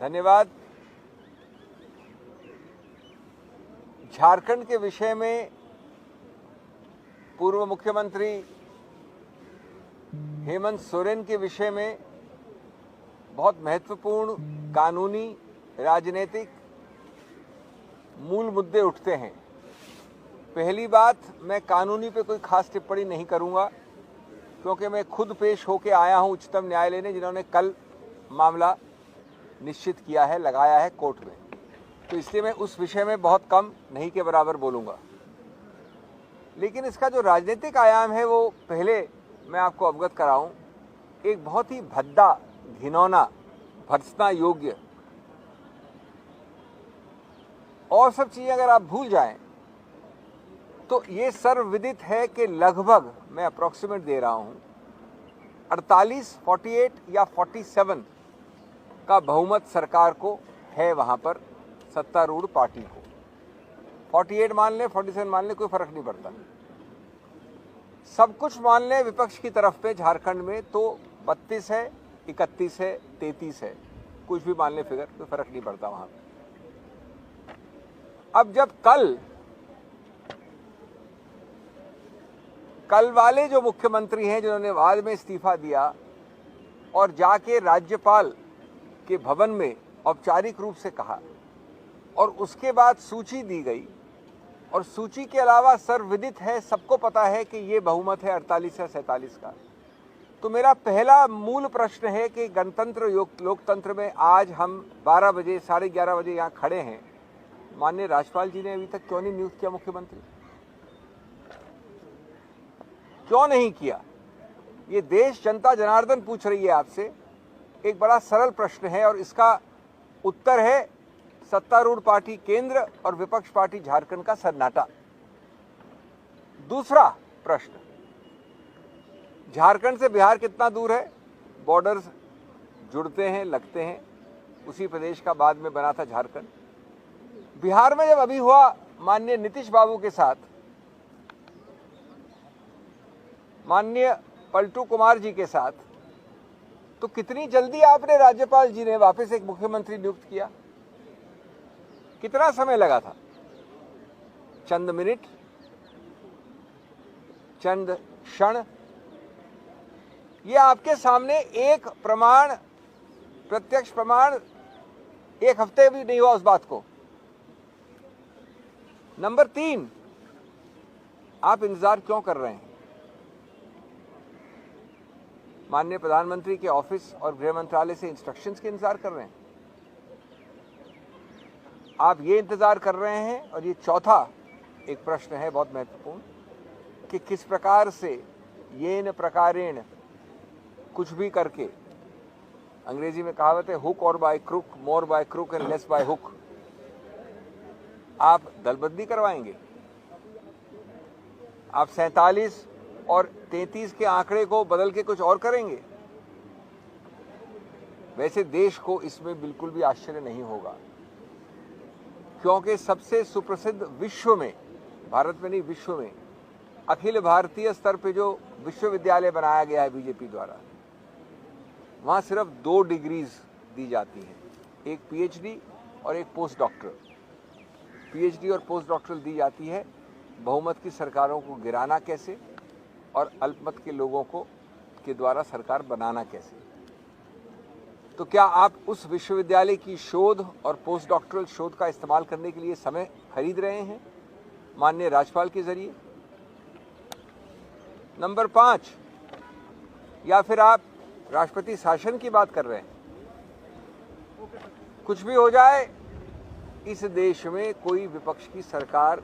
धन्यवाद। झारखंड के विषय में पूर्व मुख्यमंत्री हेमंत सोरेन के विषय में बहुत महत्वपूर्ण कानूनी राजनीतिक मूल मुद्दे उठते हैं। पहली बात, मैं कानूनी पे कोई खास टिप्पणी नहीं करूंगा क्योंकि मैं खुद पेश होकर आया हूं उच्चतम न्यायालय ने, जिन्होंने कल मामला निश्चित किया है, लगाया है कोर्ट में, तो इसलिए मैं उस विषय में बहुत कम नहीं के बराबर बोलूंगा। लेकिन इसका जो राजनीतिक आयाम है वो पहले मैं आपको अवगत कराऊं। एक बहुत ही भद्दा, घिनौना, भर्त्सना योग्य और सब चीजें अगर आप भूल जाएं तो ये सर्वविदित है कि लगभग, मैं अप्रोक्सीमेट दे रहा हूं, 48, 48 या 47 का बहुमत सरकार को है वहां पर, सत्तारूढ़ पार्टी को। 48 मान ले, 47 मान ले, कोई फर्क नहीं पड़ता। सब कुछ मान ले विपक्ष की तरफ पे झारखंड में तो 32 है, 31 है, 33 है, कुछ भी मान ले फिगर, कोई फर्क नहीं पड़ता वहां पे। अब जब कल वाले जो मुख्यमंत्री हैं जिन्होंने बाद में इस्तीफा दिया और जाके राज्यपाल के भवन में औपचारिक रूप से कहा और उसके बाद सूची दी गई, और सूची के अलावा सर्वविदित है, सबको पता है कि ये बहुमत है 48 या 47 का, तो मेरा पहला मूल प्रश्न है कि गणतंत्र लोकतंत्र में आज हम 12 बजे, 11:30 बजे यहाँ खड़े हैं, माननीय राज्यपाल जी ने अभी तक क्यों नहीं नियुक्त किया मुख्यमंत्री? क्यों नहीं किया? ये देश, जनता जनार्दन पूछ रही है आपसे। एक बड़ा सरल प्रश्न है और इसका उत्तर है सत्तारूढ़ पार्टी केंद्र और विपक्ष पार्टी झारखंड का सन्नाटा। दूसरा प्रश्न, झारखंड से बिहार कितना दूर है? बॉर्डर्स जुड़ते हैं, लगते हैं, उसी प्रदेश का बाद में बना था झारखंड। बिहार में जब अभी हुआ माननीय नीतीश बाबू के साथ, माननीय पलटू कुमार जी के साथ, तो कितनी जल्दी आपने राज्यपाल जी ने वापस एक मुख्यमंत्री नियुक्त किया? कितना समय लगा था? चंद मिनट, चंद क्षण। ये आपके सामने एक प्रमाण, प्रत्यक्ष प्रमाण, एक हफ्ते भी नहीं हुआ उस बात को। नंबर 3, आप इंतजार क्यों कर रहे हैं? माननीय प्रधानमंत्री के ऑफिस और गृह मंत्रालय से इंस्ट्रक्शंस के इंतजार कर रहे हैं? आप ये इंतजार कर रहे हैं? और ये चौथा एक प्रश्न है बहुत महत्वपूर्ण कि किस प्रकार से येन प्रकारेण, कुछ भी करके, अंग्रेजी में कहावत है हुक और by crook, more by crook and less by hook, आप दलबंदी करवाएंगे? आप 47 और 33 के आंकड़े को बदल के कुछ और करेंगे? वैसे देश को इसमें बिल्कुल भी आश्चर्य नहीं होगा, क्योंकि सबसे सुप्रसिद्ध विश्व में, भारत में नहीं विश्व में, अखिल भारतीय स्तर पे जो विश्वविद्यालय बनाया गया है बीजेपी द्वारा, वहां सिर्फ 2 डिग्रीज दी जाती हैं, एक पीएचडी और एक पोस्ट डॉक्टरल। पीएचडी और पोस्ट डॉक्टरल दी जाती है बहुमत की सरकारों को गिराना कैसे और अल्पमत के लोगों को के द्वारा सरकार बनाना कैसे। तो क्या आप उस विश्वविद्यालय की शोध और पोस्ट डॉक्टरल शोध का इस्तेमाल करने के लिए समय खरीद रहे हैं माननीय राज्यपाल के जरिए? नंबर 5, या फिर आप राष्ट्रपति शासन की बात कर रहे हैं? कुछ भी हो जाए, इस देश में कोई विपक्ष की सरकार,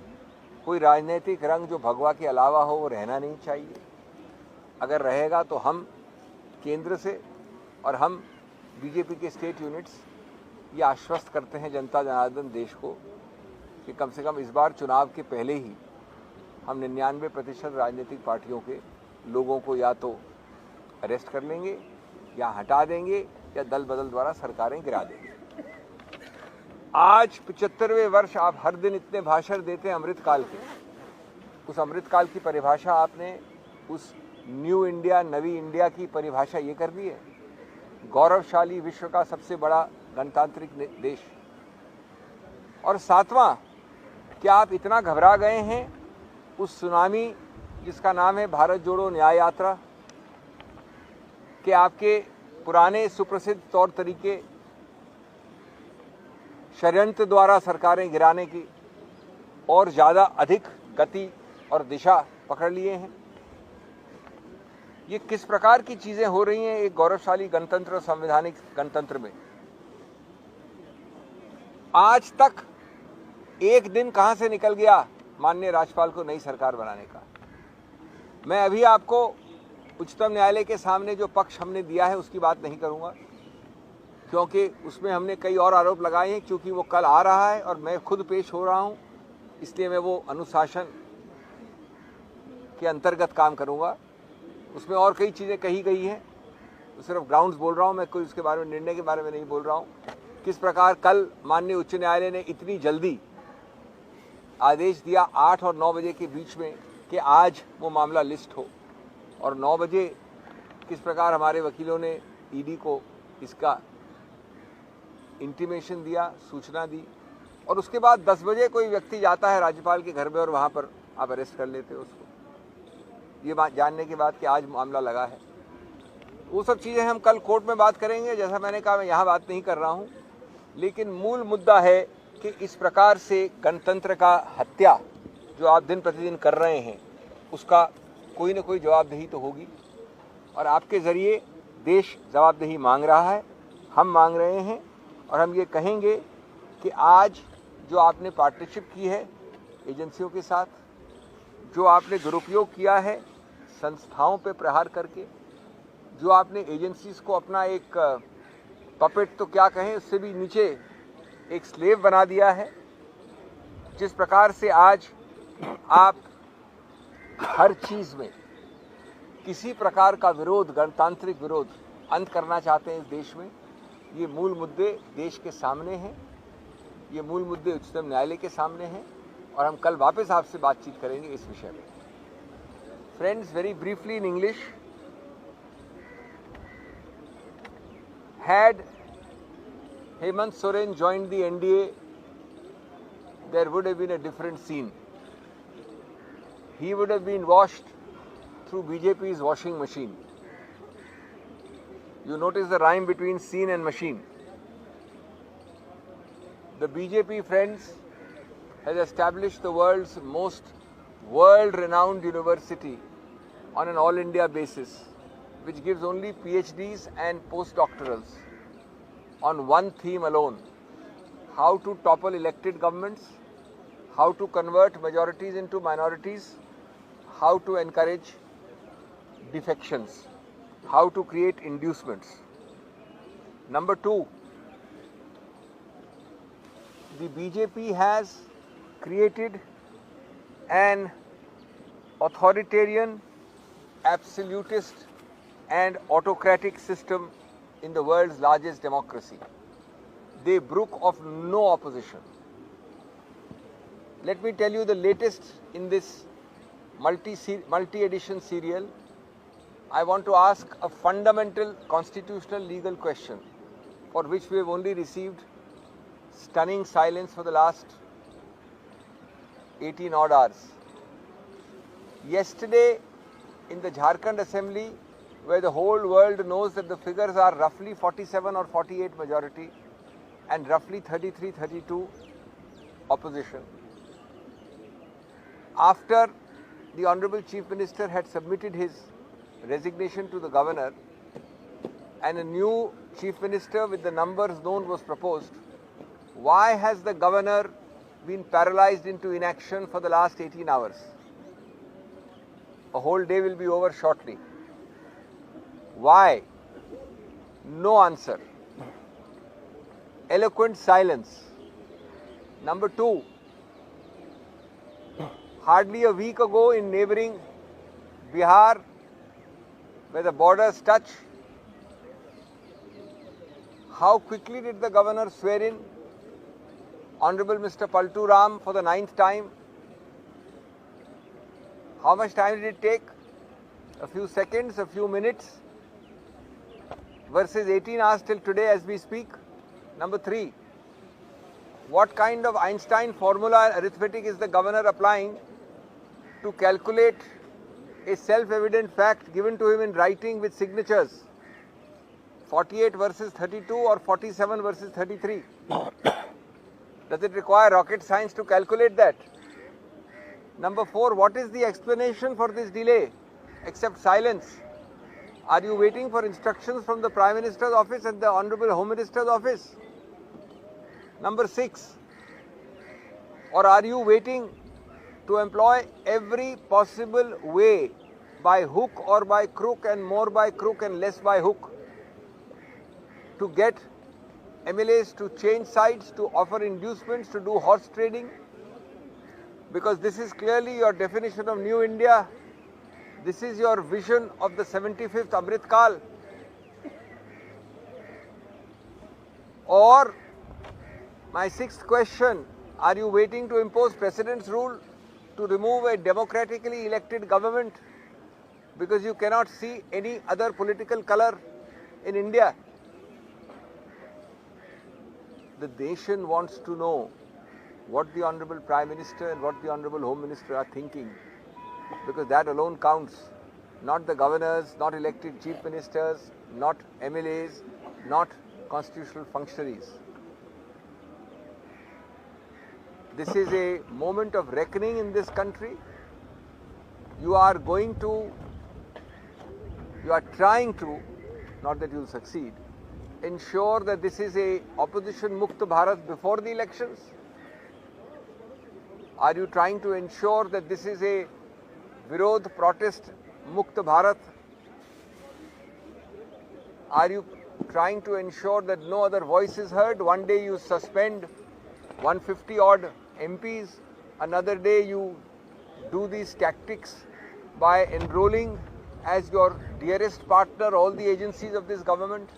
कोई राजनीतिक रंग जो भगवा के अलावा हो, वो रहना नहीं चाहिए। अगर रहेगा तो हम केंद्र से और हम बीजेपी के स्टेट यूनिट्स ये आश्वस्त करते हैं जनता जनार्दन देश को कि कम से कम इस बार चुनाव के पहले ही हम 99% राजनीतिक पार्टियों के लोगों को या तो अरेस्ट कर लेंगे या हटा देंगे या दल बदल द्वारा सरकारें गिरा देंगे। आज 75वें वर्ष, आप हर दिन इतने भाषण देते हैं अमृतकाल के, उस अमृतकाल की परिभाषा आपने उस न्यू इंडिया, नवी इंडिया की परिभाषा ये कर दी है गौरवशाली विश्व का सबसे बड़ा गणतांत्रिक देश। और सातवां, क्या आप इतना घबरा गए हैं उस सुनामी जिसका नाम है भारत जोड़ो न्याय यात्रा, कि आपके पुराने सुप्रसिद्ध तौर तरीके षड्यंत्र द्वारा सरकारें गिराने की और ज़्यादा अधिक गति और दिशा पकड़ लिए हैं? ये किस प्रकार की चीज़ें हो रही हैं एक गौरवशाली गणतंत्र और संवैधानिक गणतंत्र में? आज तक एक दिन कहां से निकल गया माननीय राज्यपाल को नई सरकार बनाने का? मैं अभी आपको उच्चतम न्यायालय के सामने जो पक्ष हमने दिया है उसकी बात नहीं करूंगा, क्योंकि उसमें हमने कई और आरोप लगाए हैं। क्योंकि वो कल आ रहा है और मैं खुद पेश हो रहा हूं, इसलिए मैं वो अनुशासन के अंतर्गत काम करूंगा। उसमें और कई चीज़ें कही गई हैं, तो सिर्फ ग्राउंड्स बोल रहा हूं मैं, कोई उसके बारे में निर्णय के बारे में नहीं बोल रहा हूं। किस प्रकार कल माननीय उच्च न्यायालय ने इतनी जल्दी आदेश दिया 8 और 9 बजे के बीच में कि आज वो मामला लिस्ट हो, और 9 बजे किस प्रकार हमारे वकीलों ने ईडी को इसका इंटीमेशन दिया, सूचना दी, और उसके बाद 10 बजे कोई व्यक्ति जाता है राज्यपाल के घर में और वहाँ पर आप अरेस्ट कर लेते हो उसको, ये बात जानने के बाद कि आज मामला लगा है। वो सब चीज़ें हम कल कोर्ट में बात करेंगे। जैसा मैंने कहा, मैं यहाँ बात नहीं कर रहा हूँ, लेकिन मूल मुद्दा है कि इस प्रकार से गणतंत्र का हत्या जो आप दिन प्रतिदिन कर रहे हैं उसका कोई न कोई जवाबदेही तो होगी, और आपके ज़रिए देश जवाबदेही मांग रहा है, हम मांग रहे हैं। और हम ये कहेंगे कि आज जो आपने पार्टनरशिप की है एजेंसियों के साथ, जो आपने दुरुपयोग किया है संस्थाओं पे प्रहार करके, जो आपने एजेंसीज को अपना एक पपेट तो क्या कहें, उससे भी नीचे एक स्लेव बना दिया है, जिस प्रकार से आज आप हर चीज़ में किसी प्रकार का विरोध, गणतांत्रिक विरोध अंत करना चाहते हैं इस देश में, ये मूल मुद्दे देश के सामने हैं, ये मूल मुद्दे उच्चतम न्यायालय के सामने हैं, और हम कल वापस आपसे बातचीत करेंगे इस विषय में। Friends, very briefly in English, had Hemant Soren joined the NDA, there would have been a different scene. He would have been washed through BJP's washing machine. You notice the rhyme between scene and machine. The BJP, friends, has established the world's most world-renowned university on an all-India basis, which gives only PhDs and postdoctorals on one theme alone: how to topple elected governments, how to convert majorities into minorities, how to encourage defections, how to create inducements. Number two, the BJP has created an authoritarian, absolutist and autocratic system in the world's largest democracy. They brook of no opposition. Let me tell you the latest in this multi-edition serial. I want to ask a fundamental constitutional legal question for which we have only received stunning silence for the last 18 odd hours. Yesterday in the Jharkhand Assembly, where the whole world knows that the figures are roughly 47 or 48 majority and roughly 33-32 opposition, after the Honorable Chief Minister had submitted his resignation to the Governor and a new Chief Minister with the numbers known was proposed, why has the Governor been paralyzed into inaction for the last 18 hours? A whole day will be over shortly. Why? No answer. Eloquent silence. Number two, hardly a week ago in neighboring Bihar, where the borders touch, how quickly did the Governor swear in Honorable Mr. Paltu Ram for the 9th time? How much time did it take? A few seconds, a few minutes? versus 18 hours till today as we speak. Number 3, what kind of Einstein formula arithmetic is the governor applying to calculate a self-evident fact given to him in writing with signatures? 48 versus 32 or 47 versus 33? Does it require rocket science to calculate that? Number 4, what is the explanation for this delay except silence? Are you waiting for instructions from the Prime Minister's office and the Honorable Home Minister's office? Number 6, or are you waiting to employ every possible way by hook or by crook, and more by crook and less by hook, to get MLAs to change sides, to offer inducements, to do horse trading? Because this is clearly your definition of New India. This is your vision of the 75th Amrit Kal. Or, my 6th question, are you waiting to impose President's rule to remove a democratically elected government because you cannot see any other political color in India? The nation wants to know what the Honorable Prime Minister and what the Honorable Home Minister are thinking, because that alone counts. Not the governors, not elected chief ministers, not MLAs, not constitutional functionaries. This is a moment of reckoning in this country. You are trying to, not that you will succeed, ensure that this is a opposition Mukta Bharat before the elections? Are you trying to ensure that this is a Virod protest Mukta Bharat? Are you trying to ensure that no other voice is heard? One day you suspend 150 odd MPs, another day you do these tactics by enrolling as your dearest partner all the agencies of this government.